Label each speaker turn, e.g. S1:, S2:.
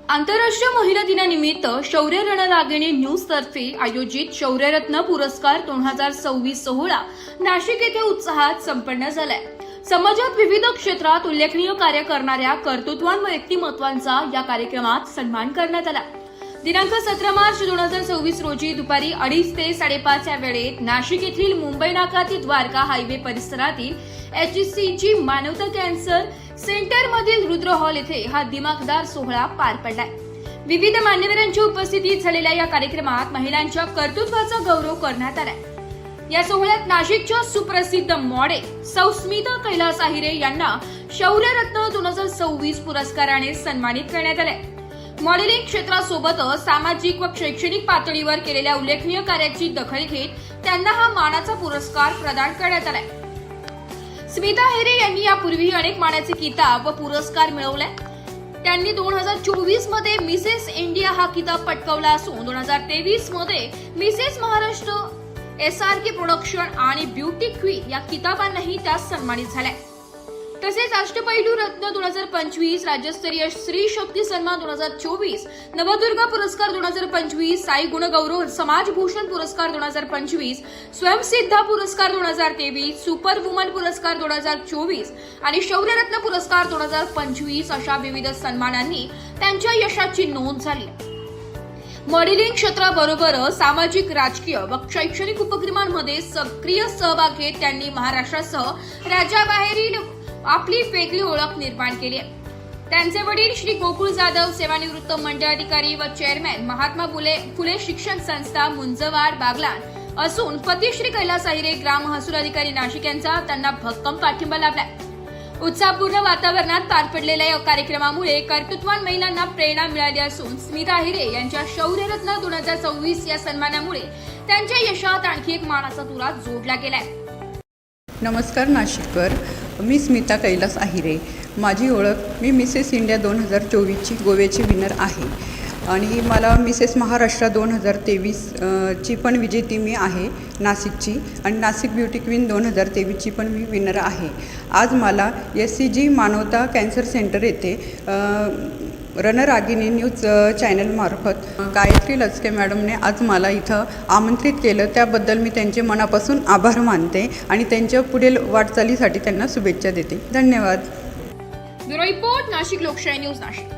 S1: आंतरराष्ट्रीय महिला दिनानिमित्त शौर्य रणरागिणी न्यूज तर्फे आयोजित शौर्यरत्न पुरस्कार 2026 सोहळा नाशिक येथे उत्साहात संपन्न झालाय। समाजात विविध क्षेत्रात उल्लेखनीय कार्य करणाऱ्या कर्तृत्ववान व्यक्तिमत्वांचा या कार्यक्रमात सन्मान करण्यात आला। दिनांक 17 मार्च 2026 रोजी दुपारी 2:30 ते 5:30 या वेळेत नाशिक येथील मुंबई नाका ते द्वारका हायवे परिसरातील HCG मानवता कॅन्सर सेंटर मधील रुद्र हॉल येथे हा दिमाखदार सोहळा पार पडलाय। विविध मान्यवरांच्या उपस्थितीत झालेल्या या कार्यक्रमात महिलांच्या कर्तृत्वाचा गौरव करण्यात आलाय। या सोहळ्यात नाशिकच्या सुप्रसिद्ध मॉडेल सौ स्मिता कैलास आहिरे यांना शौर्यरत्न 2026 पुरस्काराने सन्मानित करण्यात आले। मॉडेलिंग क्षेत्रासोबतच सामाजिक व शैक्षणिक पातळीवर केलेल्या उल्लेखनीय कार्याची दखल घेत त्यांना हा मानाचा पुरस्कार प्रदान करण्यात आलाय। स्मिता आहिरे यांनी यापूर्वी अनेक मानाचे किताब व पुरस्कार मिळवले। त्यांनी 2024 मध्ये मिसेस इंडिया हा किताब पटकावला असून 2023 मध्ये मिसेस महाराष्ट्र SRK प्रोडक्शन आणि ब्युटी क्वीन या किताबांनाही त्या सन्मानित झाल्या। तसेच अष्टपैलू रत्न 2025, राज्यस्तरीय स्त्री शक्ती सन्मान 2024, नवदुर्गा पुरस्कार 2025, साई गुणगौरव समाजभूषण पुरस्कार 2025, स्वयंसिद्धा पुरस्कार 2023, सुपर वुमन पुरस्कार 2024 आणि शौर्यरत्न पुरस्कार 2025 अशा विविध सन्मानांनी त्यांच्या यशाची नोंद झाली। मॉडेलिंग क्षेत्राबरोबरच सामाजिक, राजकीय व शैक्षणिक उपक्रमांमध्ये सक्रिय सहभाग घेत त्यांनी महाराष्ट्रासह राज्याबाहेरील आपली वेगळी ओळख निर्माण केली आहे। त्यांचे वडील श्री गोकुळ जाधव सेवानिवृत्त मंडळ अधिकारी व चेअरमॅन महात्मा फुले शिक्षण संस्था मुंजवाड बागलाण असून पती श्री कैलास आहिरे ग्राम महसूल अधिकारी नाशिक यांचा त्यांना भक्कम पाठिंबा लाभलाय। उत्साहपूर्ण वातावरणात पार पडलेल्या या कार्यक्रमामुळे कर्तृत्ववान महिलांना प्रेरणा मिळाली असून स्मिता आहिरे यांच्या शौर्यरत्न 2026 या सन्मानामुळे त्यांच्या यशात आणखी एक मानाचा तुरा जोडला गेलाय।
S2: नमस्कार नाशिककर, मी स्मिता कैलास आहिरे। माझी ओळख, मी मिसेस इंडिया 2024ची गोव्याची विनर आहे आणि मला मिसेस महाराष्ट्र 2023 ची पण विजेती मी आहे नाशिकची, आणि नाशिक ब्युटी क्वीन 2023ची पण मी विनर आहे। आज मला SCG मानवता कॅन्सर सेंटर येथे रणरागिणी न्यूज चॅनलमार्फत गायत्री लचके मॅडमने आज मला इथं आमंत्रित केलं, त्याबद्दल मी त्यांचे मनापासून आभार मानते आणि त्यांच्या पुढील वाटचालीसाठी त्यांना शुभेच्छा देते। धन्यवाद।
S1: ब्युरो रिपोर्ट, नाशिक लोकशाही न्यूज नाशिक।